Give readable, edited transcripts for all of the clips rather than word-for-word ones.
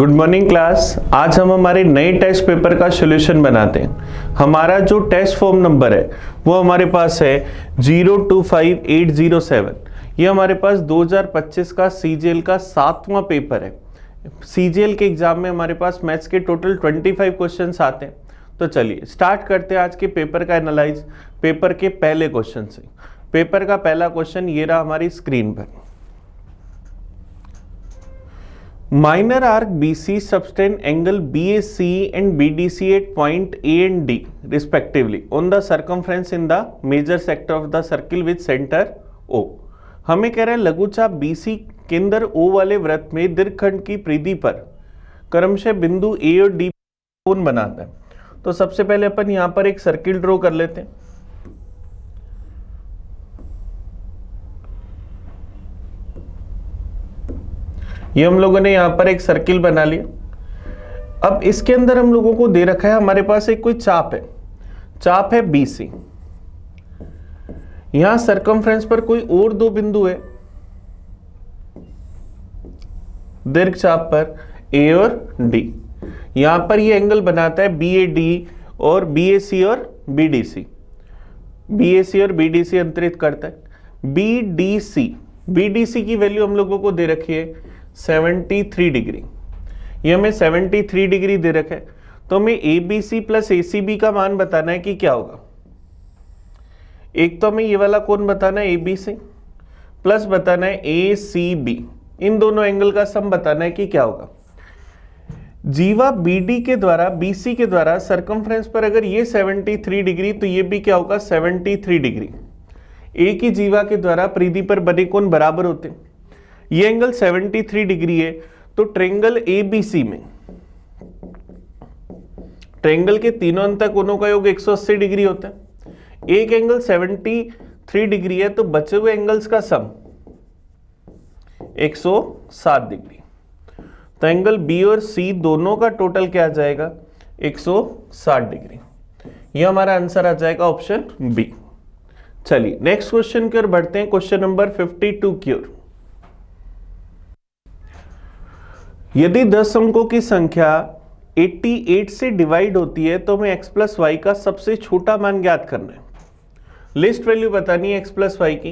Good morning class. आज हम हमारे नए टेस्ट पेपर का सॉल्यूशन बनाते हैं। हमारा जो टेस्ट फॉर्म नंबर है वो हमारे पास है 025807। ये हमारे पास 2025 का सीजीएल का 7वां पेपर है। सीजीएल के एग्जाम में हमारे पास मैथ्स के टोटल 25 क्वेश्चंस आते हैं। तो चलिए स्टार्ट करते हैं आज के पेपर का एनालाइज पेपर के पहले क्वेश्चन से। पेपर का पहला क्वेश्चन ये रहा हमारी स्क्रीन पर। Minor arc BC subtend angle BAC and BDC at point A and D respectively on the circumference in the major sector of the circle with center O। हमें कह रहे हैं लघुचाप BC केंद्र O वाले वृत्त में दीर्घखंड की परिधि पर क्रमशः बिंदु A और D कोण बनाता है। तो सबसे पहले अपन यहाँ पर एक सर्किल ड्रॉ कर लेते हैं। ये हम लोगों ने यहां पर एक सर्किल बना लिया। अब इसके अंदर हम लोगों को दे रखा है हमारे पास एक कोई चाप है BC। यहां सरकमफ्रेंस पर कोई और दो बिंदु है दीर्घ चाप पर A और D। यहां पर ये एंगल बनाता है BAD और BAC और BDC। BAC और BDC अंतरित करता है। BDC की वैल्यू हम लोगों को दे रखी है 73 डिग्री। ये हमें 73 डिग्री दे रखा है। तो हमें ABC प्लस ACB का मान बताना है कि क्या होगा। एक तो हमें ये वाला कोण बताना है ABC प्लस बताना है ACB। इन दोनों एंगल का सम बताना है कि क्या होगा। जीवा BD के द्वारा BC के द्वारा सरकमफ्रेंस पर अगर ये 73 डिग्री तो ये भी क्या होगा 73 डिग्री। एक ही जीवा के द्वारा परिधि पर बने कोण बराबर होते हैं। ये एंगल 73 डिग्री है तो ट्रायंगल ABC में ट्रायंगल के तीनों अंतः कोणों का योग 180 डिग्री होता है। एक एंगल 73 डिग्री है तो बचे हुए एंगल्स का सम 107 डिग्री। तो एंगल B और C दोनों का टोटल क्या आ जाएगा 160 डिग्री। यह हमारा आंसर आ जाएगा ऑप्शन बी। चलिए नेक्स्ट क्वेश्चन की ओर बढ़ते हैं। क्वेश्चन नंबर 52 की ओर। यदि 10 अंकों की संख्या 88 से डिवाइड होती है तो हमें x प्लस वाई का सबसे छोटा मान ज्ञात करना है। लिस्ट वैल्यू बतानी है x प्लस वाई की।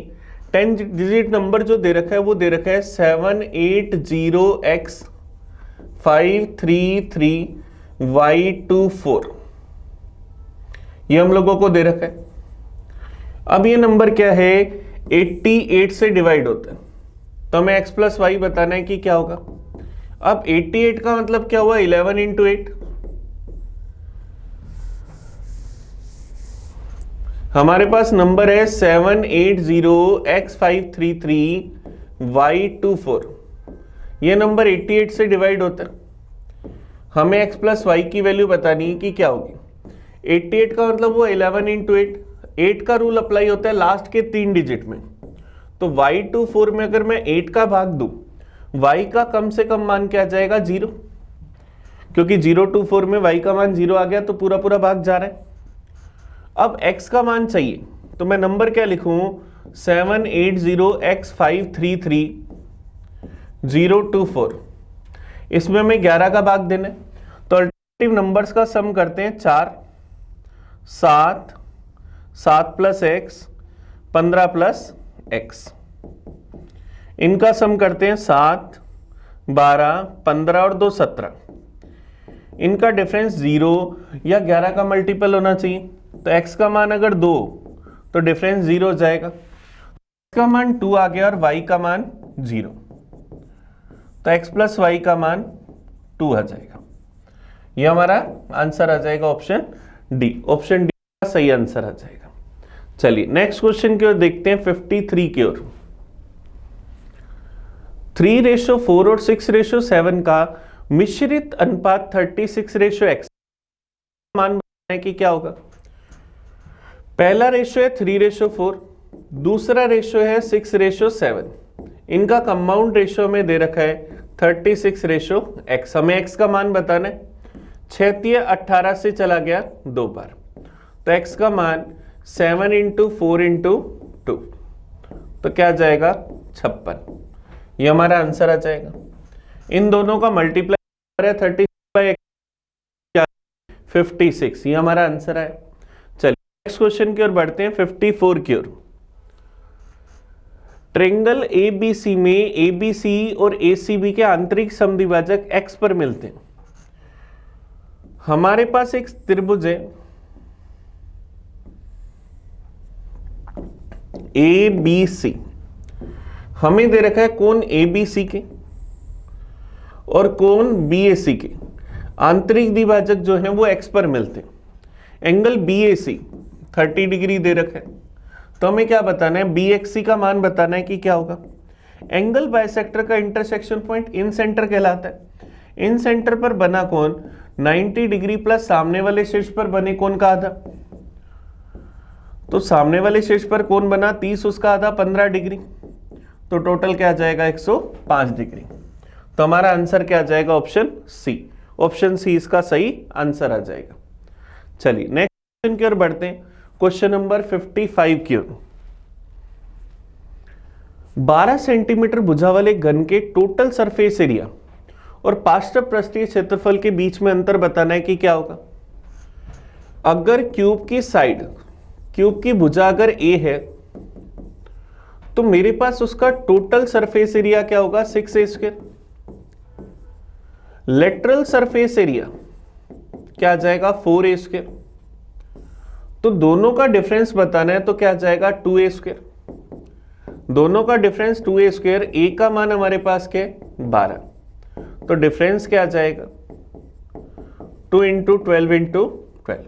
10 डिजिट नंबर जो दे रखा है वो दे रखा है 780x533y24। ये हम लोगों को दे रखा है। अब ये नंबर क्या है 88 से डिवाइड होता है तो हमें x प्लस वाई बताना है कि क्या होगा। अब 88 का मतलब क्या हुआ 11 इंटू 8। हमारे पास नंबर है 780x533y24। ये नंबर 88 से डिवाइड होता है। हमें x प्लस वाई की वैल्यू बतानी है कि क्या होगी। 88 का मतलब हुआ 11 इंटू 8। 8 का रूल अप्लाई होता है लास्ट के 3 डिजिट में। तो y24 में अगर मैं 8 का भाग दूं y का कम से कम मान क्या जाएगा 0, क्योंकि 024 में y का मान 0 आ गया तो पूरा पूरा भाग जा रहा है। अब x का मान चाहिए तो मैं नंबर क्या लिखूं 780x533y24। इसमें हमें 11 का भाग देना है तो अल्टरनेटिव नंबर्स का सम करते हैं 4 7 प्लस x 15 प्लस x। इनका सम करते हैं 7 12 15 और 2 17। इनका डिफरेंस 0 या 11 का मल्टीपल होना चाहिए। तो x का मान अगर 2 तो डिफरेंस 0 हो जाएगा। x का मान 2 आ गया और y का मान 0 तो x प्लस वाई का मान 2 आ जाएगा। यह हमारा आंसर आ जाएगा ऑप्शन डी। ऑप्शन डी का सही आंसर आ जाएगा। चलिए नेक्स्ट क्वेश्चन की ओर देखते हैं 53 की ओर। 3:4 और 6:7 का मिश्रित अनुपात 36:x मान बताना है कि क्या होगा। पहला रेशियो है 3:4, दूसरा रेशियो है 6:7। इनका कंपाउंड रेशियो में दे रखा है 36:x। हमें x का मान बताना है। 6 18 से चला गया 2 बार तो x का मान 7 इंटू 4 इंटू 2 तो क्या जाएगा 56। ये हमारा आंसर आ जाएगा। इन दोनों का मल्टीप्लाई है 36, ये हमारा आंसर है। चलिए नेक्स्ट क्वेश्चन की ओर बढ़ते हैं, 54 की ओर। ट्रायंगल एबीसी में एबीसी और एसीबी के आंतरिक समद्विभाजक एक्स पर मिलते हैं। हमारे पास एक त्रिभुज है ए बी सी, हमें दे रखा है कोण एबीसी के और कोण बीएसी के आंतरिक द्विभाजक जो है वो एक्स पर मिलते हैं। एंगल बीएसी 30 डिग्री दे रखा है, तो हमें क्या बताना है, बीएक्सी का मान बताना है कि क्या होगा। एंगल बाइसेक्टर का इंटरसेक्शन पॉइंट इन सेंटर कहलाता है। इन सेंटर पर बना कोण 90 डिग्री प्लस सामने वाले शीर्ष पर बने कोण का आधा, तो सामने वाले शीर्ष पर कोण बना 30, उसका आधा 15 डिग्री, तो टोटल क्या आ जाएगा 105 डिग्री। तो हमारा आंसर क्या आ जाएगा, ऑप्शन सी। ऑप्शन सी इसका सही आंसर आ जाएगा। चलिए नेक्स्ट क्वेश्चन की ओर बढ़ते हैं, क्वेश्चन नंबर 55 की ओर। 12 सेंटीमीटर भुजा वाले घन के टोटल सरफेस एरिया और पार्श्व पृष्ठीय क्षेत्रफल के बीच में अंतर बताना है कि क्या होगा। अगर क्यूब की साइड, क्यूब की भुजा अगर ए है तो मेरे पास उसका टोटल सरफेस एरिया क्या होगा, 6a²। लेटरल सरफेस एरिया क्या आ जाएगा, 4a²। तो दोनों का डिफरेंस बताना है तो क्या आ जाएगा, 2a²। दोनों का डिफरेंस 2a², ए का मान हमारे पास क्या है, 12, तो डिफरेंस क्या आ जाएगा 2 × 12 × 12,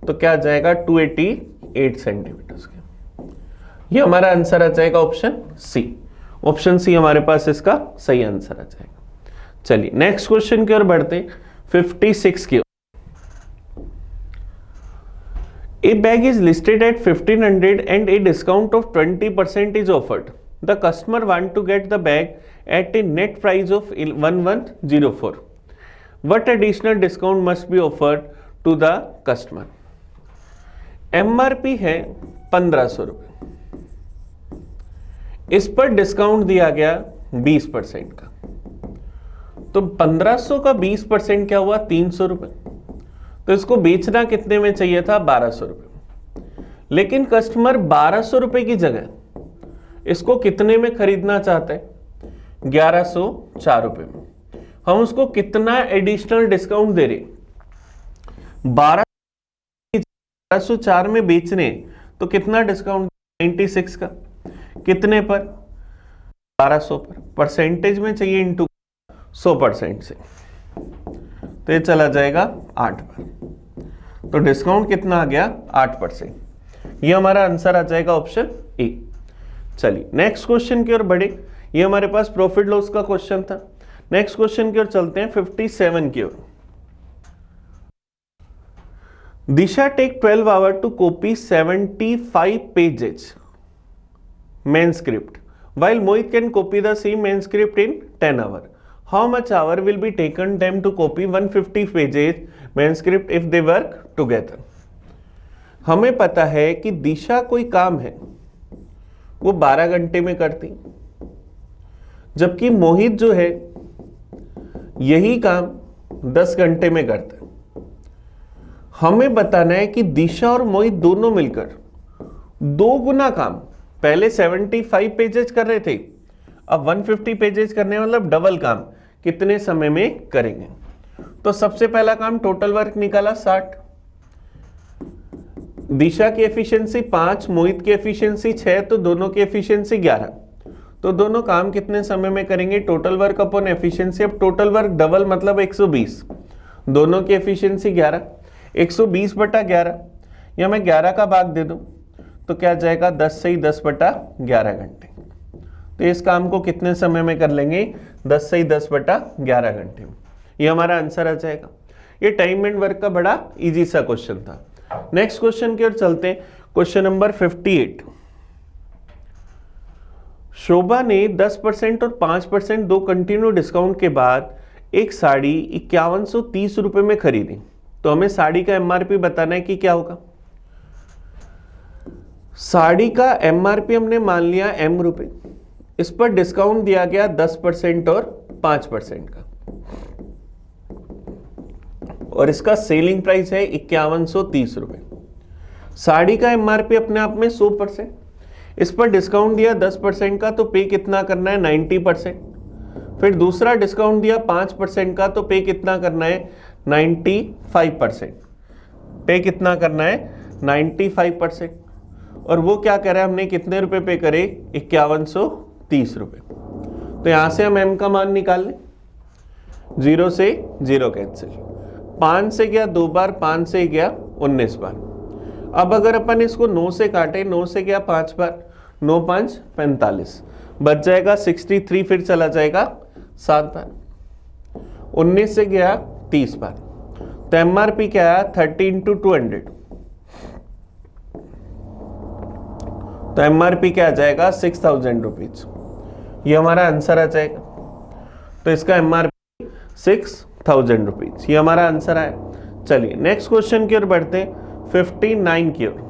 तो क्या आ जाएगा 288 सेंटीमीटर के। ये हमारा आंसर आ जाएगा ऑप्शन सी। ऑप्शन सी हमारे पास इसका सही आंसर आ जाएगा। चलिए नेक्स्ट क्वेश्चन की ओर बढ़ते, 56 की ओर। A bag is listed at 1500 and a discount of 20% is offered. The customer want to get the bag at a net price of 1104. What additional discount must be offered to the customer? MRP है 1500 रुपए, इस पर discount दिया गया 20% का, तो 1500 का 20% क्या हुआ, 300 रुपए। तो इसको बेचना कितने में चाहिए था, 1200 रुपए, लेकिन कस्टमर 1200 रुपए की जगह इसको कितने में खरीदना चाहते हैं, 1104 रुपए में। हम उसको कितना एडिशनल डिस्काउंट दे रहे, 1204 में बेचने तो कितना डिस्काउंट, 96 का, कितने पर, 1200 पर, परसेंटेज में चाहिए इंटू 100% से, तो ये चला जाएगा 8 पर, तो डिस्काउंट कितना आ गया, 8%। ये हमारा आंसर आ जाएगा ऑप्शन ए। चलिए नेक्स्ट क्वेश्चन की ओर बढ़े, ये हमारे पास प्रॉफिट लॉस का क्वेश्चन था। नेक्स्ट क्वेश्चन की ओर चलते हैं, 57 की ओर। Disha take 12 hour to copy 75 pages manuscript while Mohit can copy the same manuscript in 10 hours. How much hour will be taken them to copy 150 pages manuscript if they work together? हमें पता है कि दिशा कोई काम है वो 12 घंटे में करती, जबकि मोहित जो है यही काम 10 घंटे में करता है। हमें बताना है कि दिशा और मोहित दोनों मिलकर 2 गुना काम, पहले 75 पेजेस कर रहे थे, अब 150 पेजेस करने मतलब डबल काम, कितने समय में करेंगे। तो सबसे पहला काम टोटल वर्क निकाला 60, दिशा की एफिशिएंसी 5, मोहित की एफिशिएंसी 6, तो दोनों की एफिशिएंसी 11, तो दोनों काम कितने समय में करेंगे, टोटल वर्क अपॉन एफिशिएंसी। अब टोटल वर्क डबल मतलब 120, दोनों की एफिशिएंसी 11, 120/11, या मैं 11 का भाग दे दूं तो क्या जाएगा, 10 से ही 10/11 घंटे। तो इस काम को कितने समय में कर लेंगे, 10 से ही 10/11 घंटे में। ये हमारा आंसर आ जाएगा। ये टाइम एंड वर्क का बड़ा इजी सा क्वेश्चन था। नेक्स्ट क्वेश्चन की ओर चलते हैं, क्वेश्चन नंबर 58। शोभा ने 10% और 5% 2 कंटिन्यू डिस्काउंट के बाद एक साड़ी 5130 रुपए में खरीदी, तो हमें साड़ी का एमआरपी बताना है कि क्या होगा। साड़ी का एमआरपी हमने मान लिया M रुपए, इस पर डिस्काउंट दिया गया 10% और 5% का, और इसका सेलिंग प्राइस है 5130 रुपये। साड़ी का एमआरपी अपने आप में 100%, इस पर डिस्काउंट दिया 10% का, तो पे कितना करना है 90%। फिर दूसरा डिस्काउंट दिया 5% का, तो पे कितना करना है 95%। पे कितना करना है 95%। और वो क्या कह रहा है, हमने कितने रुपए पे करे 5130 रुपये। तो यहां से हम m का मान निकाल लें, 0 से 0 कैंसिल, 5 से गया 2 बार, 5 से गया 19 बार। अब अगर अपन इसको 9 से काटे, 9 से गया 5 बार, 9 5 45, बच जाएगा 63, फिर चला जाएगा 7 बार, 19 से गया 30 बार। तो एमआरपी क्या है 30 × 200, तो एमआरपी क्या आ जाएगा 6000 रुपीज। ये हमारा आंसर आ जाएगा। तो इसका एमआरपी 6000 रुपीज, ये हमारा आंसर आया। चलिए नेक्स्ट क्वेश्चन की ओर बढ़ते हैं, 59 की ओर।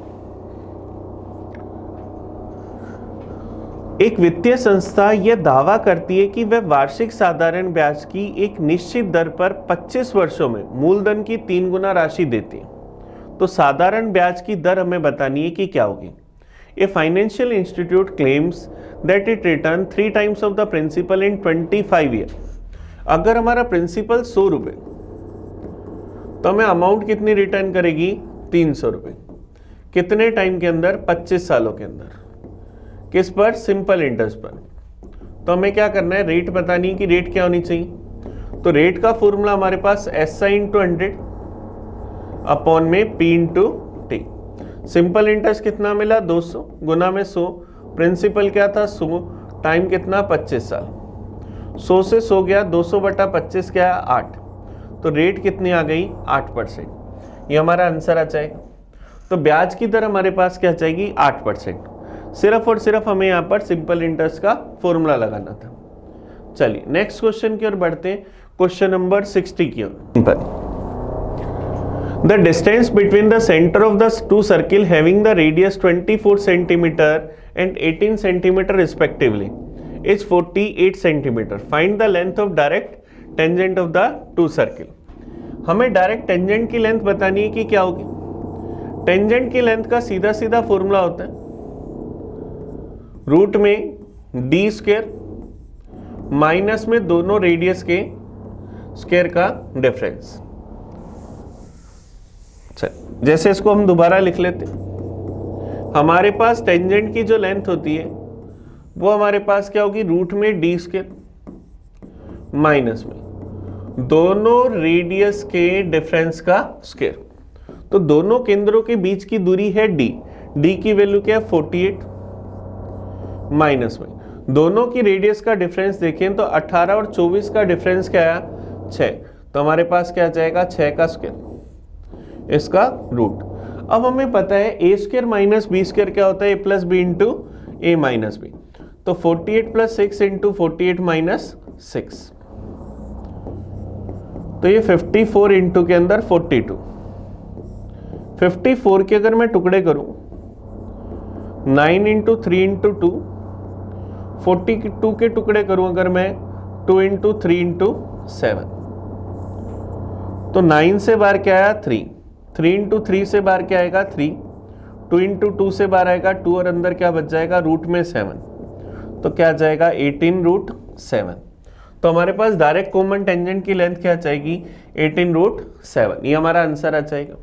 एक वित्तीय संस्था यह दावा करती है कि वह वार्षिक साधारण ब्याज की एक निश्चित दर पर 25 वर्षों में मूलधन की 3 गुना राशि देती है। तो साधारण ब्याज की दर हमें बतानी है कि क्या होगी। A financial institute claims that it return 3 times of the principal in 25 year. अगर हमारा प्रिंसिपल 100 रुपये, तो हमें अमाउंट कितनी रिटर्न करेगी 300 रुपये। कितने टाइम के अंदर 25 सालों के अंदर। किस पर, सिंपल इंटरेस्ट पर। तो हमें क्या करना है, रेट बतानी है कि रेट क्या होनी चाहिए। तो रेट का फॉर्मूला हमारे पास SI × 100 अपॉन में P × T। सिंपल इंटरेस्ट कितना मिला 200, गुना में 100, प्रिंसिपल क्या था 100, टाइम कितना 25 साल, 100 से 100 गया, 200/25 क्या है 8, तो रेट कितनी आ गई 8%। ये हमारा आंसर आ जाएगा। तो ब्याज की दर हमारे पास क्या जाएगी 8%। सिर्फ और सिर्फ हमें यहाँ पर सिंपल इंटरेस्ट का फॉर्मूला लगाना था। चलिए नेक्स्ट क्वेश्चन की ओर बढ़ते हैं, क्वेश्चन नंबर 60 की ओर। The distance between the centre of the two circle having the radius 24 centimetre and 18 centimetre respectively is 48 centimetre. Find the length of direct tangent of the two circle. हमें direct tangent की length बतानी है कि क्या होगी। Tangent की length का सीधा सीधा फॉर्मूला होता है रूट में d² माइनस में दोनों रेडियस के स्क्वायर का डिफरेंस। जैसे इसको हम दोबारा लिख लेते, हमारे पास टेंजेंट की जो लेंथ होती है वो हमारे पास क्या होगी, रूट में d² माइनस में दोनों रेडियस के डिफरेंस का स्क्वायर। तो दोनों केंद्रों के बीच की दूरी है d की वैल्यू क्या है 48, माइनस में दोनों की रेडियस का डिफरेंस देखें तो 18 और 24 का डिफरेंस क्या है 6, तो हमारे पास क्या जाएगा 6 का स्क्वायर, इसका रूट। अब हमें पता है a² माइनस b² क्या होता है, a + b × a - b। तो 48 + 6 × 48 - 6, तो ये 54 इंटू के अंदर 42। 54 के अगर मैं टुकड़े करूं 9 × 3 × 2, 42 के टुकड़े करूं अगर मैं 2 × 3 × 7, तो 9 से बाहर क्या आया 3, 3 × 3 से बाहर क्या आएगा 3, 2 × 2 से बाहर आएगा 2 और अंदर क्या बच जाएगा रूट में 7, तो क्या जाएगा 18√7। तो हमारे पास डायरेक्ट कॉमन टेंजेंट की लेंथ क्या जाएगी 18√7। ये हमारा आंसर आ जाएगा।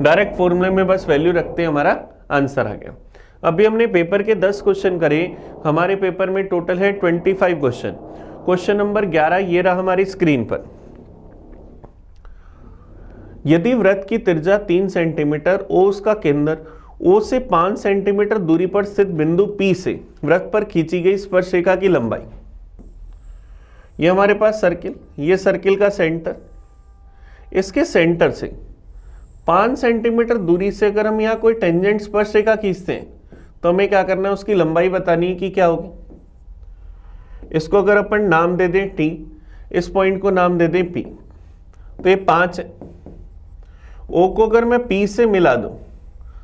डायरेक्ट फॉर्मूले में बस वैल्यू रखते हैं, हमारा आंसर आ गया। अभी हमने पेपर के 10 क्वेश्चन करे, हमारे पेपर में टोटल है 25 क्वेश्चन। क्वेश्चन नंबर 11 ये रहा हमारी स्क्रीन पर। यदि वृत्त की त्रिज्या 3 सेंटीमीटर ओ उसका केंद्र ओ से 5 सेंटीमीटर दूरी पर स्थित बिंदु P से वृत्त पर खींची गई स्पर्शरेखा की लंबाई, ये हमारे पास सर्किल, ये सर्किल का सेंटर, इसके सेंटर से 5 सेंटीमीटर दूरी से अगर हम यहाँ कोई टेंजेंट स्पर्शरेखा खींचते हैं तो हमें क्या करना है, उसकी लंबाई बतानी है कि क्या होगी। इसको अगर अपन नाम दे दें T, इस पॉइंट को नाम दे दें P, तो ये 5 है। O को अगर मैं P से मिला दूं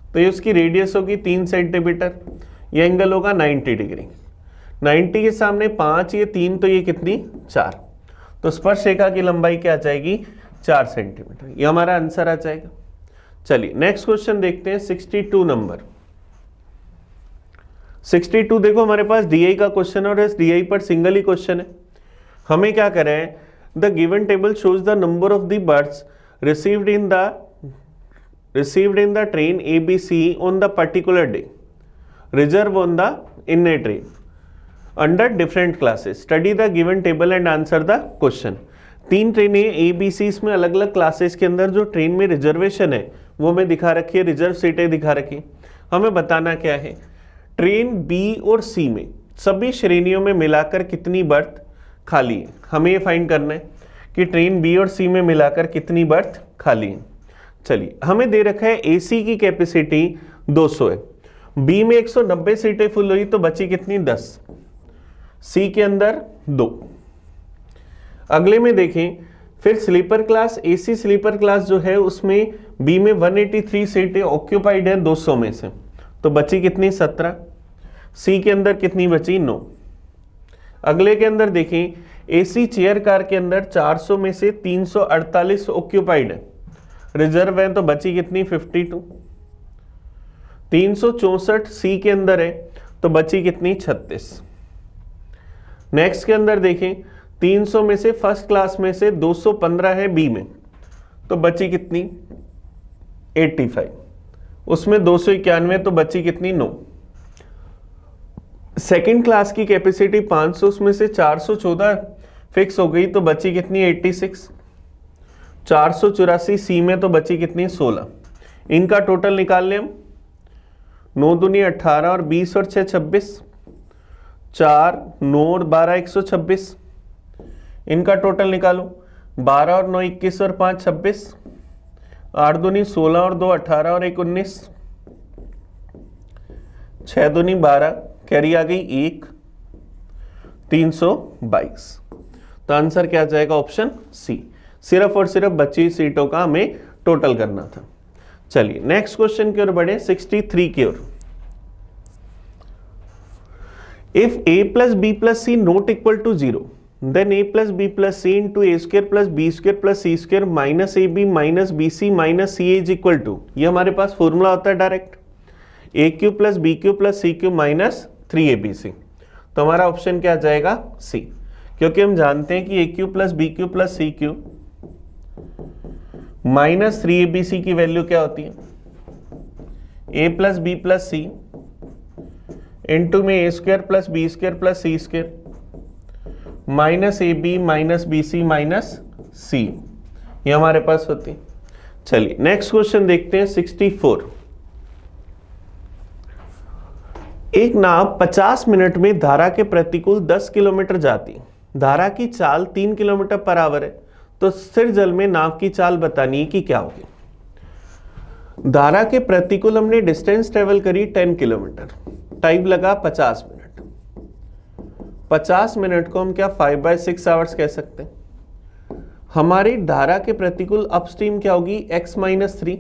तो ये उसकी रेडियस होगी 3 सेंटीमीटर, ये एंगल होगा 90 डिग्री। 90 के सामने 5, ये 3, तो ये कितनी 4, तो स्पर्शरेखा की लंबाई क्या आ जाएगी 4 सेंटीमीटर। ये हमारा आंसर आ जाएगा। चलिए नेक्स्ट क्वेश्चन देखते हैं 62 नंबर। 62 देखो हमारे पास डीआई का क्वेश्चन और इस डीआई पर सिंगल ही क्वेश्चन है। हमें क्या करें, the given table shows the number of the birds received in the train ABC on the particular day, reserve on the inner train under different classes, study the given table and answer the question। 3 ट्रेनें ABC इसमें अलग अलग classes के अंदर जो train में reservation है वो हमें दिखा रखी है, रिजर्व सीटें दिखा रखी। हमें बताना क्या है, ट्रेन B और C में सभी श्रेणियों में मिलाकर कितनी बर्थ खाली है। हमें ये फाइंड करना है कि ट्रेन B और C में मिलाकर कितनी बर्थ खाली है। चलिए हमें दे रखा है AC की कैपेसिटी 200 है, B में 190 सीटें फुल हुई तो बची कितनी 10, C के अंदर 2। अगले में देखें फिर sleeper class AC sleeper class जो है उसमें B में 183 सीटें ऑक्यूपाइड है 200 में से, तो बची कितनी 17, C के अंदर कितनी बची 9। अगले के अंदर देखें AC चेयर कार के अंदर 400 में से 348 ऑक्यूपाइड है, रिजर्व है तो बची कितनी 52। 364 C के अंदर है तो बची कितनी 36। नेक्स्ट के अंदर देखें 300 में से फर्स्ट क्लास में से 215 है B में, तो बची कितनी 85। उसमें 291 तो बची कितनी 9। सेकंड क्लास की कैपेसिटी 500, उसमें से 414 फिक्स हो गई तो बची कितनी 86। 484 C में तो बची कितनी 16। इनका टोटल निकाल लें हम, 9 दूनी 18 और 20 और 6 26, 4 9 और 12 126। इनका टोटल निकालो, 12 और 9 21 और 5 26, 8 दूनी 16 और 2 18 और 1 19, 6 दूनी 12, कैरी आ गई 1, 322। तो आंसर क्या आ जाएगा ऑप्शन सी। सिर्फ और सिर्फ बची सीटों का हमें टोटल करना था। चलिए नेक्स्ट क्वेश्चन की ओर बढ़े 63 की ओर। If a plus b plus c not equal to 0 then a plus b plus c into a square plus b square plus c square minus ab minus bc minus ca is equal to, ये हमारे पास formula होता है direct, aq plus bq plus cq minus 3abc। तो हमारा option क्या आ जाएगा सी, क्योंकि हम जानते हैं कि aq plus bq plus cq minus 3abc की वैल्यू क्या होती है, a plus B plus C into में A square plus B square plus C square minus A B minus B C minus C, ये हमारे पास होती है। चलिए नेक्स्ट क्वेश्चन देखते हैं 64। एक नाव 50 मिनट में धारा के प्रतिकूल 10 किलोमीटर जाती, धारा की चाल 3 किलोमीटर पर आवर है, तो स्थिर जल में नाव की चाल बतानी है कि क्या होगी। धारा के प्रतिकूल हमने डिस्टेंस ट्रेवल करी 10 किलोमीटर, टाइम लगा 50 मिनट। 50 मिनट को हम क्या 5/6 आवर्स कह सकते हैं। हमारी धारा के प्रतिकूल अपस्ट्रीम क्या होगी x-3।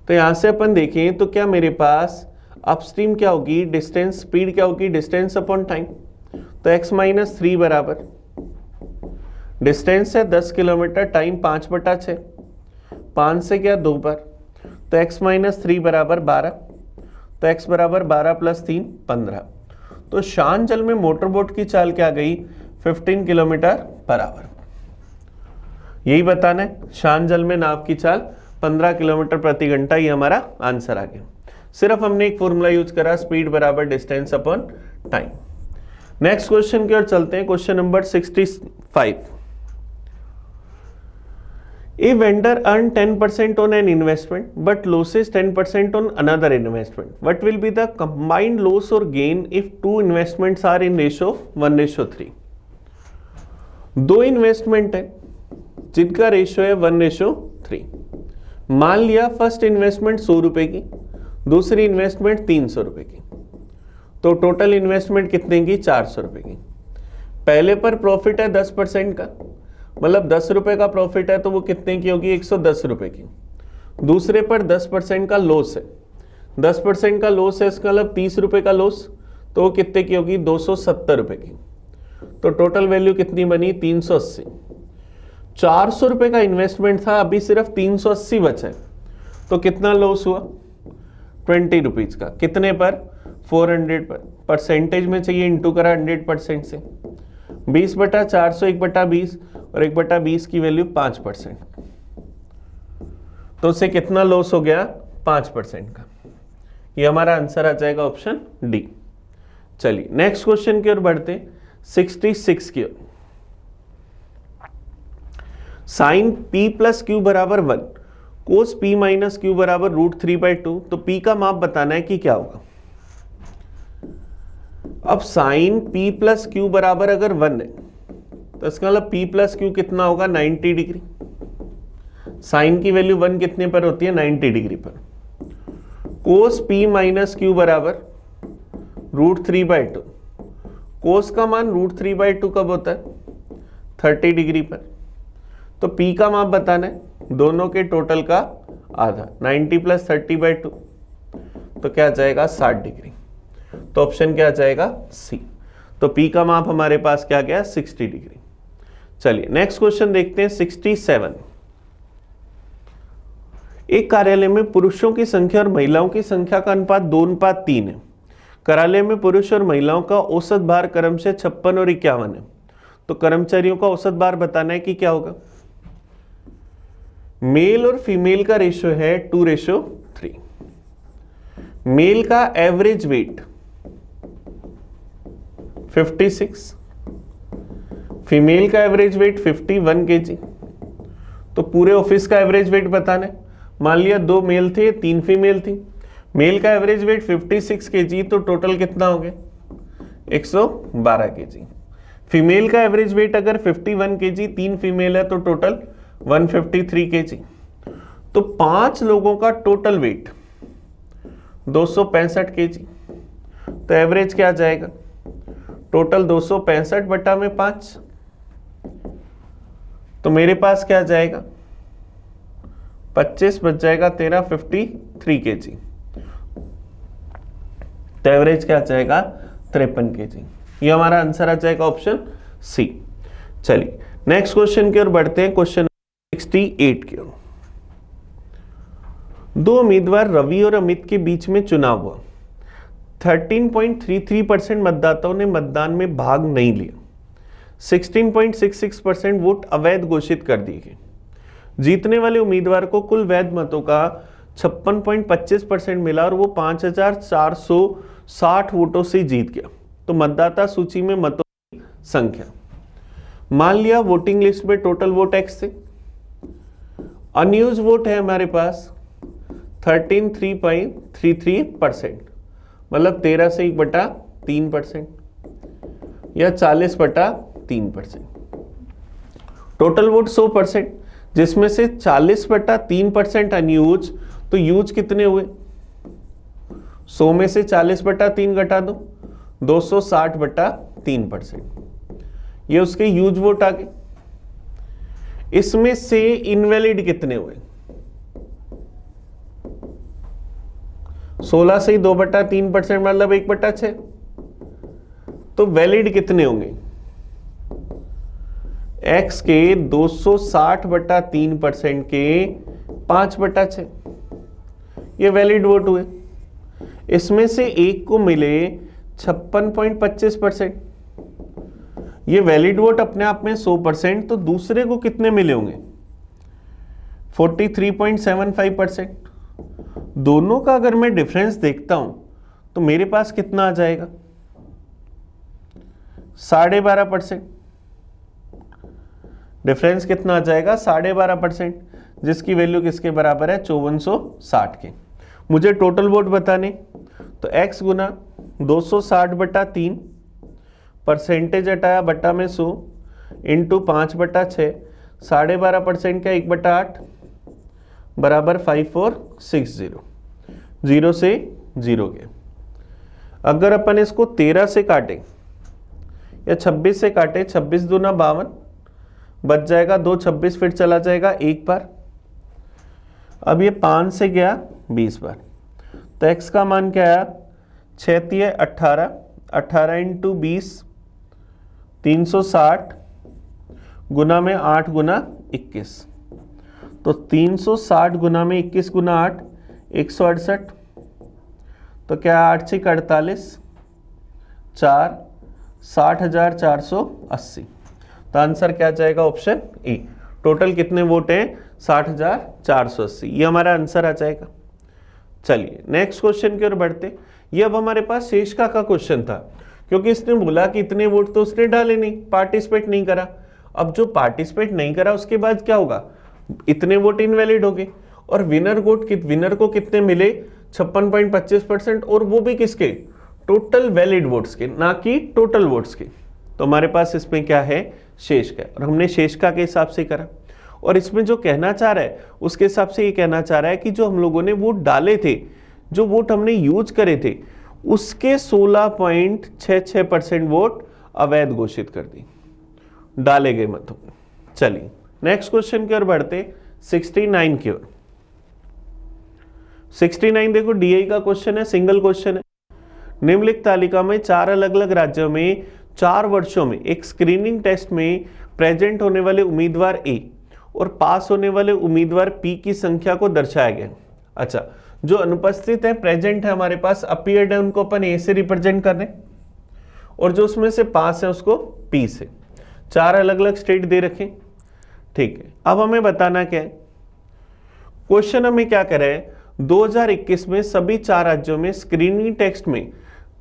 तो यहां से अपन देखें तो क्या मेरे पास अपस्ट्रीम क्या होगी, डिस्टेंस स्पीड क्या होगी, डिस्टेंस अपॉन टाइम। तो x-3 बराबर डिस्टेंस है 10 किलोमीटर, टाइम 5/6, 5 से क्या 2 बार, तो x-3 बराबर 12। तो x बराबर 12 + 3 15। तो शांत जल में मोटर बोट की चाल क्या गई 15 किलोमीटर पर आवर। यही बताना है, शांत जल में नाव की चाल 15 किलोमीटर प्रति घंटा, ये हमारा आंसर आ गया। सिर्फ हमने एक फॉर्मूला यूज करा, स्पीड बराबर distance upon time. Next question की ओर चलते हैं, question number 65। A vendor earned 10% on an investment but loses 10% on another investment. What will be the combined loss or gain if two investments are in ratio of 1:3? दो investment है जिनका ratio है 1:3। मान लिया फर्स्ट इन्वेस्टमेंट 100 रुपए की, दूसरी investment 300 रुपए की, तो टोटल इन्वेस्टमेंट कितने की 400 रुपए की। पहले पर प्रॉफिट है 10% का, मतलब 10 रुपए का प्रॉफिट है तो वो कितने की होगी 110 रुपए की। दूसरे पर 10% का लॉस है, 10% का लॉस है, इसका मतलब 30 रुपए का लॉस, तो वो कितने की होगी 270 रुपए की। तो टोटल वैल्यू कितनी बनी 380। ₹400 का इन्वेस्टमेंट था, अभी सिर्फ 380 बचा है, तो कितना लॉस हुआ? ₹20 का। कितने पर? 400 पर। परसेंटेज में चाहिए, इंटू करा 100% से। 20/400 1/20 और 1/20 की वैल्यू 5%, तो उससे कितना लॉस हो गया? 5% का। ये हमारा आंसर आ जाएगा ऑप्शन डी। चलिए नेक्स्ट क्वेश्चन की ओर बढ़ते हैं, 66 की ओर। साइन p प्लस क्यू बराबर 1, कोस p माइनस क्यू बराबर √3/2, तो p का माप बताना है कि क्या होगा। अब साइन p प्लस क्यू बराबर अगर 1 है, तो इसका मतलब p प्लस क्यू कितना होगा? 90 डिग्री। साइन की वैल्यू 1 कितने पर होती है? 90 डिग्री पर। कोस p माइनस क्यू बराबर √3/2, कोस का मान √3/2 कब होता है? 30 डिग्री पर। तो p का माप बताना है, दोनों के टोटल का आधा, 90 प्लस 30/2, तो क्या आ जाएगा? 60 डिग्री। तो ऑप्शन क्या आ जाएगा? सी। तो p का माप हमारे पास क्या गया? 60 डिग्री। चलिए नेक्स्ट क्वेश्चन देखते हैं, 67। एक कार्यालय में पुरुषों की संख्या और महिलाओं की संख्या का अनुपात 2:3 है। कार्यालय में पुरुष और महिलाओं का औसत भार क्रमशः 56 और 51 है। तो कर्मचारियों का औसत भार बताना है कि क्या होगा। मेल और फीमेल का रेशियो है 2:3। मेल का एवरेज वेट 56, फीमेल का एवरेज वेट 51 kg। तो पूरे ऑफिस का एवरेज वेट बताना है। मान लिया 2 मेल थे, 3 फीमेल थी। मेल का एवरेज वेट 56 kg, तो टोटल कितना हो गया? 112 kg। फीमेल का एवरेज वेट अगर 51 kg, 3 फीमेल है, तो टोटल 153 kg। तो 5 लोगों का टोटल वेट 265 kg। तो एवरेज क्या आ जाएगा? टोटल 265 बटा में 5, तो मेरे पास क्या आ जाएगा? 25 बच जाएगा, 13 53 kg। तो एवरेज क्या आ जाएगा? 53 kg। ये हमारा आंसर आ जाएगा ऑप्शन सी। चलिए नेक्स्ट क्वेश्चन की ओर बढ़ते हैं, क्वेश्चन 68 की ओर। 2 उम्मीदवार रवि और अमित के बीच में चुनाव हुआ। 13.33% मतदाताओं ने मतदान में भाग नहीं लिया। 16.66% वोट अवैध घोषित कर दिए गए। जीतने वाले उम्मीदवार को कुल वैध मतों का 56.25% मिला और वो 5460 वोटों से जीत गया। तो मतदाता सूची में मतों की संख्या। मान लिया वोटिंग लिस्ट में टोटल वोट x थे, अनयूज वोट है हमारे पास 13.33%, मतलब 13 से 1/3% या 40/3%। टोटल वोट 100%, जिसमें से 40/3% अनयूज, तो यूज कितने हुए? 100 में से 40/3 घटा दो, 260/3%। ये उसके यूज वोट आ गए। इसमें से इनवैलिड कितने हुए? 16 से 2/3%, मतलब 1/6। तो वैलिड कितने होंगे? x के 260/3% के 5/6, ये वैलिड वोट हुए। इसमें से एक को मिले 56.25%, ये वैलिड वोट अपने आप में 100%, तो दूसरे को कितने मिले होंगे? 43.75%। दोनों का अगर मैं डिफरेंस देखता हूं तो मेरे पास कितना आ जाएगा? 12.5%। डिफरेंस कितना आ जाएगा? 12.5%, जिसकी वैल्यू किसके बराबर है? 5460 के। मुझे टोटल वोट बताने, तो x गुना 260/3, परसेंटेज हटाया बटा में 100 इंटू 5/6, 12.5% का 1/8 बराबर 5460। 0 से 0 के। अगर अपन इसको 13 से काटे या 26 से काटे, 26 दूना 52, बच जाएगा 2 26 फिर चला जाएगा एक बार। अब ये 5 से गया 20 बार, तो x का मान क्या आया? 6 तिये 18, 18 इंटू 20 360 गुना में 8 गुना 21। तो 360 गुना में 21 गुना 8 168। तो क्या 8 6 48 4 60,480। तो आंसर क्या जाएगा ऑप्शन ए। टोटल कितने वोट हैं 60,480, ये हमारा आंसर आ जाएगा। चलिए नेक्स्ट क्वेश्चन की ओर बढ़ते। ये अब हमारे पास शेषका का क्वेश्चन था, क्योंकि इसने बोला कि इतने वोट तो उसने डाले नहीं, पार्टिसिपेट नहीं करा। अब जो पार्टिसिपेट नहीं करा उसके बाद क्या होगा, इतने वोट इनवैलिड हो गए। और विनर को कितने मिले 56.25%, और वो भी किसके, टोटल वैलिड वोट्स के, ना कि टोटल वोट्स के। तो हमारे पास इसमें क्या है शेषका, और हमने शेषका के हिसाब से करा। और इसमें जो कहना चाह रहा है उसके हिसाब से ये कहना चाह रहा है कि जो हम लोगों ने वोट डाले थे, जो वोट हमने यूज करे थे, उसके 16.66% वोट अवैध घोषित कर दी, डाले गए मतों। चलिए नेक्स्ट क्वेश्चन की ओर बढ़ते 69 की ओर। 69 देखो डीआई का क्वेश्चन है, सिंगल क्वेश्चन है। निम्नलिखित तालिका में 4 अलग अलग राज्यों में 4 वर्षों में एक स्क्रीनिंग टेस्ट में प्रेजेंट होने वाले उम्मीदवार ए और पास होने वाले उम्मीदवार पी की संख्या को दर्शाया गया। अच्छा, जो अनुपस्थित है प्रेजेंट है हमारे पास, अपीयर्ड है, उनको अपन ए से रिप्रेजेंट कर रहे हैं, और जो उसमें से पास है उसको पी से। 4 अलग अलग स्टेट दे रखे, ठीक है। अब हमें बताना क्या है, क्वेश्चन हमें क्या कर रहा है, 2021 में सभी 4 राज्यों में स्क्रीनिंग टेस्ट में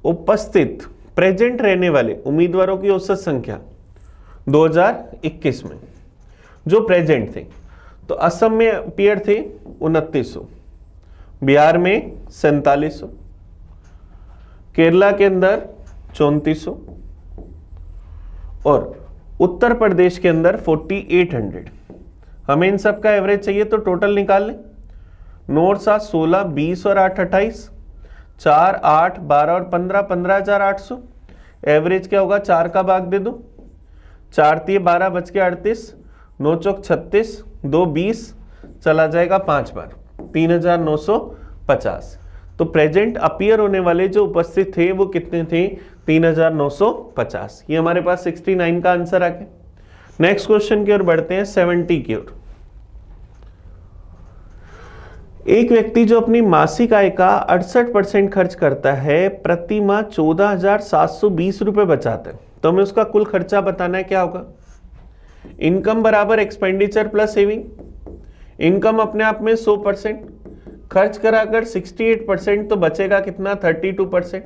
उपस्थित प्रेजेंट रहने वाले उम्मीदवारों की औसत संख्या 2021 में जो प्रेजेंट थे। तो असम में अपीयर थे 2900, बिहार में 4700, केरला के अंदर 3400 और उत्तर प्रदेश के अंदर 4800। हमें इन सब का एवरेज चाहिए, तो टोटल निकाल लें। 9 7 16 20 और 8 28, 4 8 12 और 15 15,800। एवरेज क्या होगा, 4 का भाग दे दो, 4 3 12 बच के 38, 9 चौक 36, 2 20, चला जाएगा 5 बार, 3,950। तो प्रेजेंट अपीयर होने वाले जो उपस्थित थे वो कितने थे, 3,950। ये हमारे पास 69 का आंसर आ गया। नेक्स्ट क्वेश्चन की ओर बढ़ते हैं 70 की ओर। एक व्यक्ति जो अपनी मासिक आय का 68% खर्च करता है, प्रति माह 14,720 रुपए बचाता है। तो हमें उसका कुल खर्चा बताना है, क्या होगा। इनकम बराबर एक्सपेंडिचर प्लस सेविंग। इनकम अपने आप में 100%, खर्च कराकर 68%, तो बचेगा कितना 32%।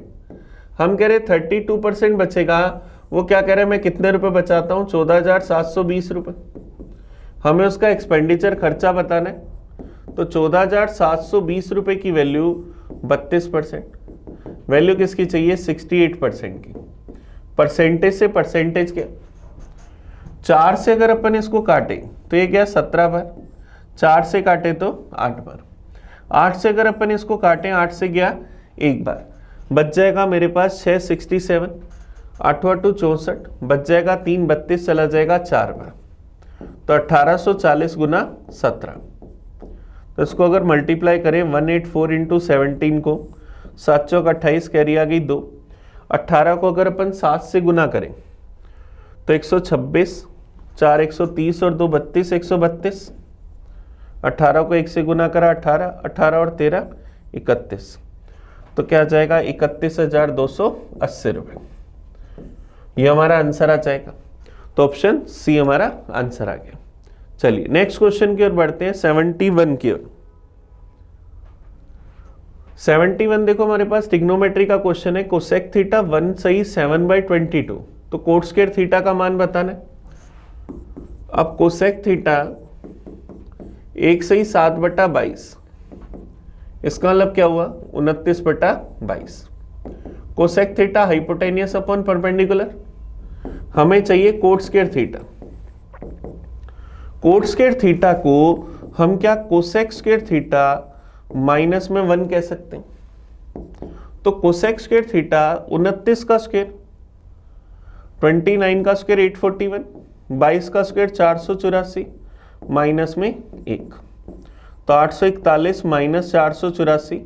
हम कह रहे 32% बचेगा, वो क्या कह रहे हैं, मैं कितने रुपए बचाता हूं 14,720 रुपए। हमें उसका एक्सपेंडिचर खर्चा बताना है, तो 14,720 रुपए की वैल्यू 32%। वैल्यू किसकी चाहिए 68% की। परसेंटेज से परसेंटेज क्या, 4 से अगर अपन इसको काटे तो ये क्या 17 बार, 4 से काटे तो 8 बार, 8 से अगर अपन इसको काटे 8 से गया 1 बार, बच जाएगा मेरे पास 667, 8 8 64, बच जाएगा 3 32, चला जाएगा 4 बार, तो 1840 गुना 17। तो इसको अगर मल्टीप्लाई करें 184 इंटू 17 को, 7 चौक 28, कैरी आ गई 2। 18 को अगर अपन 7 से गुना करें तो 126, 4 130 और 2 32, 132। 18 को 1 से गुना करा 18, 18 और 13 31, तो क्या जाएगा 31,280 रुपये। ये हमारा आंसर आ जाएगा। तो ऑप्शन सी हमारा आंसर आ गया। चलिए नेक्स्ट क्वेश्चन की ओर बढ़ते हैं 71 की ओर। 71 देखो हमारे पास ट्रिग्नोमेट्री का क्वेश्चन है। कोसेक थीटा 1 सही 7/22, तो कोट स्क्वायर थीटा का मान बताना है। अब कोसेक थीटा 1 सही 7/22, इसका मतलब क्या हुआ 29/22। Cosec theta hypotenuse upon perpendicular. हमें चाहिए coat square theta. Coat square theta को हम क्या कोसेक स्क्वायर थीटा माइनस में 1 कह सकते हैं। तो कोसेक स्क्वायर थीटा 29 का स्क्वायर, 29 का स्क्वायर 841, 22 का स्क्वायर 484, माइनस में 1, तो 841 माइनस 484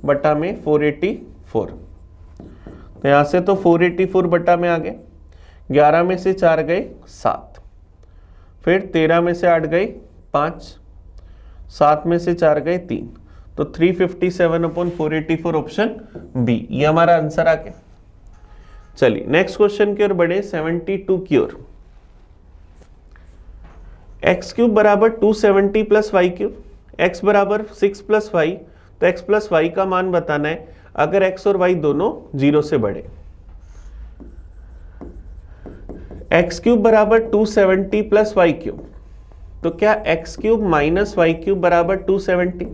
बटा में 484। तो यहां से तो 484 बटा में आ गए, 11 में से 4 गए 7, फिर 13 में से 8 गई 5, 7 में से 4 गए 3, तो 357/484 ऑप्शन बी, ये हमारा आंसर आ गया। चलिए नेक्स्ट क्वेश्चन की ओर बढ़े, 72 की ओर। एक्स क्यूब बराबर 270 प्लस वाई क्यूब, एक्स बराबर 6 प्लस वाई, तो एक्स प्लस वाई का मान बताना है अगर एक्स और वाई दोनों 0 से बड़े। एक्स क्यूब बराबर 270 प्लस वाई क्यूब, तो क्या X cube minus Y cube बराबर 270,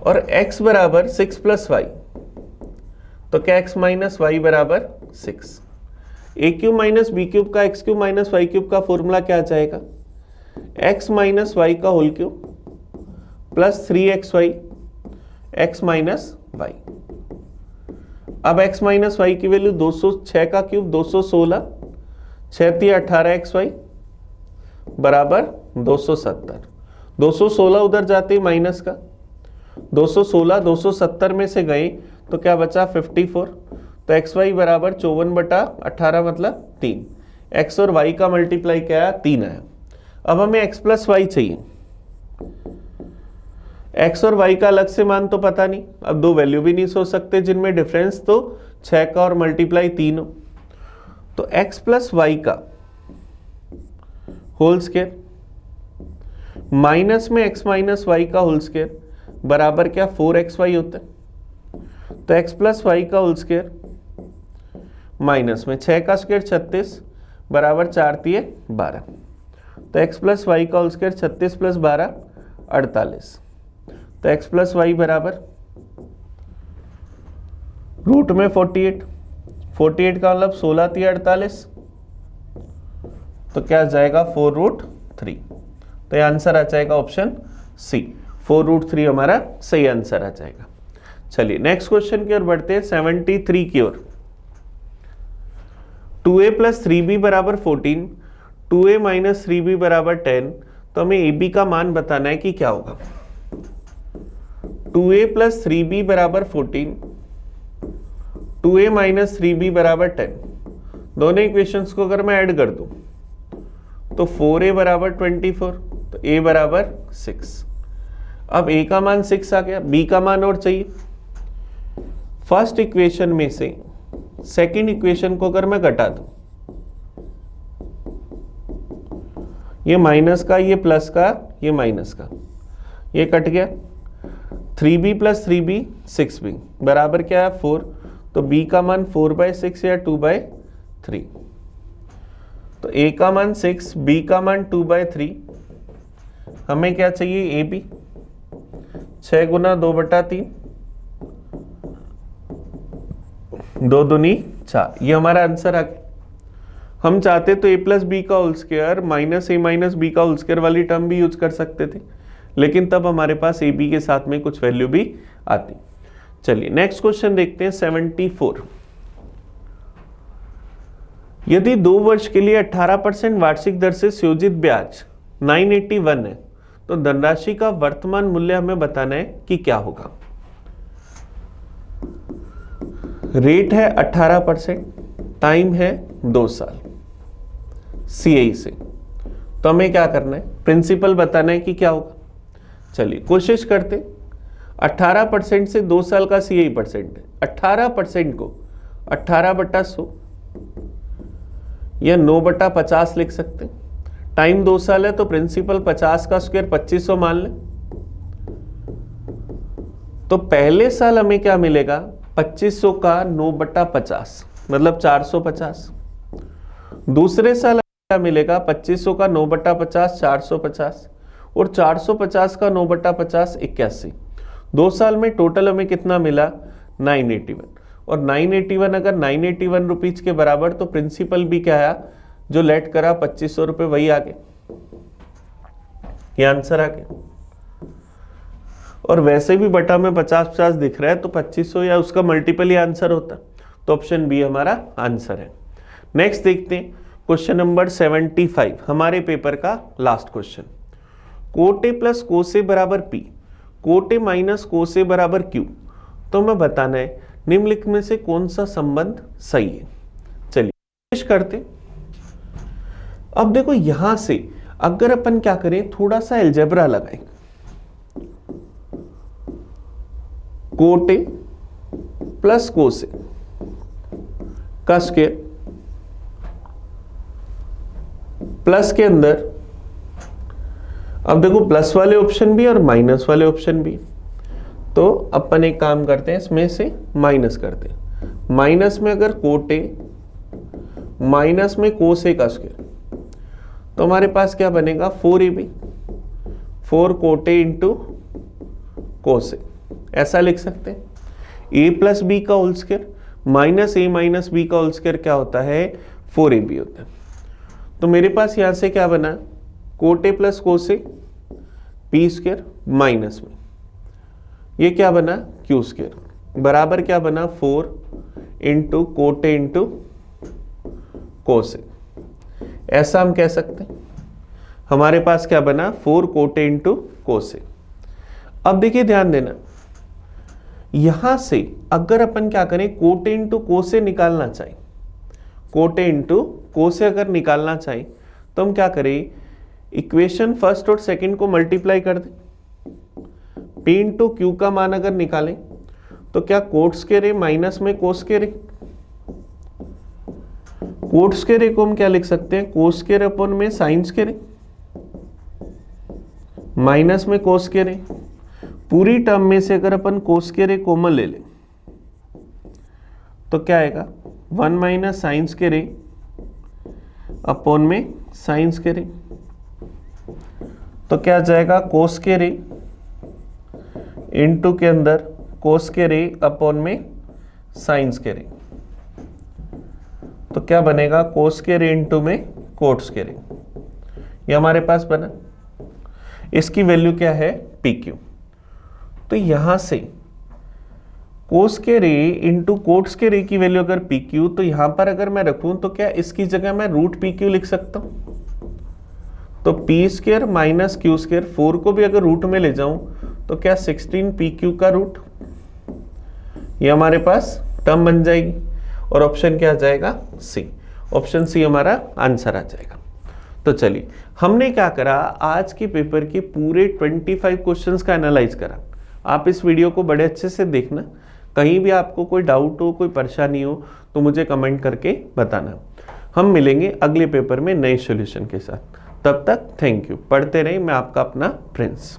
और एक्स बराबर 6 प्लस वाई, तो क्या एक्स माइनस वाई बराबर 6। A cube minus B cube का X cube minus Y cube का फॉर्मूला क्या आ जाएगा, एक्स माइनस वाई का whole cube plus 3xy X minus Y. अब एक्स माइनस वाई की वैल्यू 206 का क्यूब 216, 6 × 18xy बराबर 270, 216 उधर जाते ही माइनस का, 216 270 में से गए तो क्या बचा 54, तो एक्स वाई बराबर 54/18 मतलब 3, एक्स और वाई का मल्टीप्लाई क्या आया 3 आया। अब हमें एक्स प्लस वाई चाहिए, एक्स और वाई का अलग से मान तो पता नहीं, अब दो वैल्यू भी नहीं सोच सकते जिनमें डिफरेंस तो 6 का और मल्टीप्लाई 3 हो, तो एक्स प्लस वाई का होल स्क्वायर माइनस में एक्स माइनस वाई का होल स्क्वायर बराबर क्या 4xy होता है, तो एक्स प्लस वाई का होल स्क्वायर माइनस में 6 का स्क्वायर 36 बराबर 4 × 3 = 12, तो एक्स प्लस वाई का होल स्क्वायर 36 + 12 48, तो एक्स प्लस वाई बराबर रूट में 48, 48 का मतलब 16 × 3 = 48, तो क्या जाएगा 4√3, तो ये आंसर आ जाएगा ऑप्शन सी, 4√3 हमारा सही आंसर आ जाएगा। चलिए नेक्स्ट क्वेश्चन की ओर बढ़ते हैं, 73 की ओर। 2a + 3b बराबर 14, 2a - 3b बराबर 10, तो हमें ab का मान बताना है कि क्या होगा। 2a + 3b बराबर 14, 2a - 3b बराबर 10, दोनों इक्वेशंस को अगर मैं ऐड कर दूं तो 4a बराबर 24, तो a बराबर 6। अब a का मान 6 आ गया, b का मान और चाहिए। फर्स्ट इक्वेशन में से सेकेंड इक्वेशन को अगर मैं घटा दूं, ये माइनस का, ये प्लस का, ये माइनस का, ये कट गया, 3b + 3b 6b बराबर क्या है 4, तो b का मान 4/6 या 2/3, तो a का मान 6, b का मान 2/3, हमें क्या चाहिए ab, 6 × 2/3, 2 दूनी 4, ये हमारा आंसर आ गया। हम चाहते तो a + b का होल स्क्वायर -a - b का होल स्क्वायर वाली टर्म भी यूज कर सकते थे, लेकिन तब हमारे पास a b के साथ में कुछ वैल्यू भी आती। चलिए नेक्स्ट क्वेश्चन देखते हैं, 74। यदि 2 वर्ष के लिए 18% वार्षिक दर से संयोजित ब्याज 981 है, तो धनराशि का वर्तमान मूल्य हमें बताना है कि क्या होगा। रेट है 18%, टाइम है 2 साल CI से, तो हमें क्या करना है, प्रिंसिपल बताना है कि क्या होगा। चलिए कोशिश करते, 18% से 2 साल का CI परसेंट है, 18% को 18/100 या 9/50 लिख सकते हैं। टाइम 2 साल है तो प्रिंसिपल 50 का स्क्वायर 2500 मान लें, तो पहले साल हमें क्या मिलेगा 2500 का 9/50 मतलब 450, दूसरे साल क्या मिलेगा 2500 का 9/50 450, और 450 का 9/50 81। 2 साल में टोटल हमें कितना मिला 981, और 981 अगर 981 रुपीज के बराबर, तो प्रिंसिपल भी क्या आया जो लेट करा 2500 रुपये वही आ गए, ये आंसर आ गया। और वैसे भी बटा में 50-50 दिख रहा है तो 2500 या उसका मल्टीपल ही आंसर होता, तो ऑप्शन बी हमारा आंसर है। नेक्स्ट देखते हैं क्वेश्चन नंबर 75, हमारे पेपर का last question. Cot A plus कोसे बराबर पी, कोट ए माइनस कोसे बराबर क्यू, तो हमें बताना है निम्नलिखित में से कौन सा संबंध सही है। चलिए कोशिश करते, अब देखो यहां से अगर अपन क्या करें, थोड़ा सा अलजेब्रा लगाएं, कोट ए प्लस कोस ए का स्क्वायर प्लस के अंदर, अब देखो प्लस वाले ऑप्शन भी और माइनस वाले ऑप्शन भी, तो अपन एक काम करते हैं, इसमें से माइनस करते हैं। माइनस में अगर कोट ए माइनस में कोस ए का स्क्वायर, तो हमारे पास क्या बनेगा, 4ab, 4 coat A into cos A, ऐसा लिख सकते हैं। ए प्लस बी का होल स्क्वायर माइनस ए माइनस बी का होल स्क्वायर क्या होता है, 4ab होता है। तो मेरे पास यहां से क्या बना, cot A plus cos A P square minus में ये क्या बना, क्यू स्क्वायर बराबर क्या बना, 4 into cot A into cos A, ऐसा हम कह सकते हैं। हमारे पास क्या बना, 4 कोट ए इंटू कोस ए। अब देखिए ध्यान देना, यहां से अगर अपन क्या करें, कोट ए इंटू कोस ए निकालना चाहें, कोट ए इंटू कोस ए अगर निकालना चाहें तो हम क्या करें, इक्वेशन फर्स्ट और सेकंड को मल्टीप्लाई कर दें। P इंटू क्यू का मान अगर निकालें तो क्या कोट स्क्वायर ए माइनस में कोस स्क्वायर ए, कोट स्क्वायर ए को हम क्या लिख सकते हैं, कोस स्क्वायर अपॉन में साइन स्क्वायर ए माइनस में कोस स्क्वायर ए। पूरी टर्म में से अगर अपन कोस स्क्वायर ए कॉमन ले लें तो क्या आएगा, 1 माइनस साइन स्क्वायर ए अपॉन में साइन स्क्वायर ए, तो क्या आ जाएगा, कोस स्क्वायर ए इंटू के अंदर कोस स्क्वायर ए अपॉन में साइन स्क्वायर ए, तो क्या बनेगा, कोस स्क्वायर ए इंटू में कोट स्क्वायर ए, ये हमारे पास बना। इसकी वैल्यू क्या है, पी क्यू। तो यहां से कोस स्क्वायर ए इंटू कोट स्क्वायर ए की वैल्यू अगर पी क्यू, तो यहां पर अगर मैं रखूं तो क्या इसकी जगह मैं रूट पी क्यू लिख सकता हूं, तो P square minus Q square, 4 को भी अगर रूट में ले जाऊं तो क्या 16 पी क्यू का रूट, ये हमारे पास टर्म बन जाएगी। और ऑप्शन क्या आ जाएगा, सी, ऑप्शन सी हमारा आंसर आ जाएगा। तो चलिए हमने क्या करा, आज के पेपर के पूरे 25 क्वेश्चंस का एनालाइज करा। आप इस वीडियो को बड़े अच्छे से देखना, कहीं भी आपको कोई डाउट हो, कोई परेशानी हो तो मुझे कमेंट करके बताना। हम मिलेंगे अगले पेपर में नए सॉल्यूशन के साथ, तब तक थैंक यू। पढ़ते रहिए, मैं आपका अपना प्रिंस।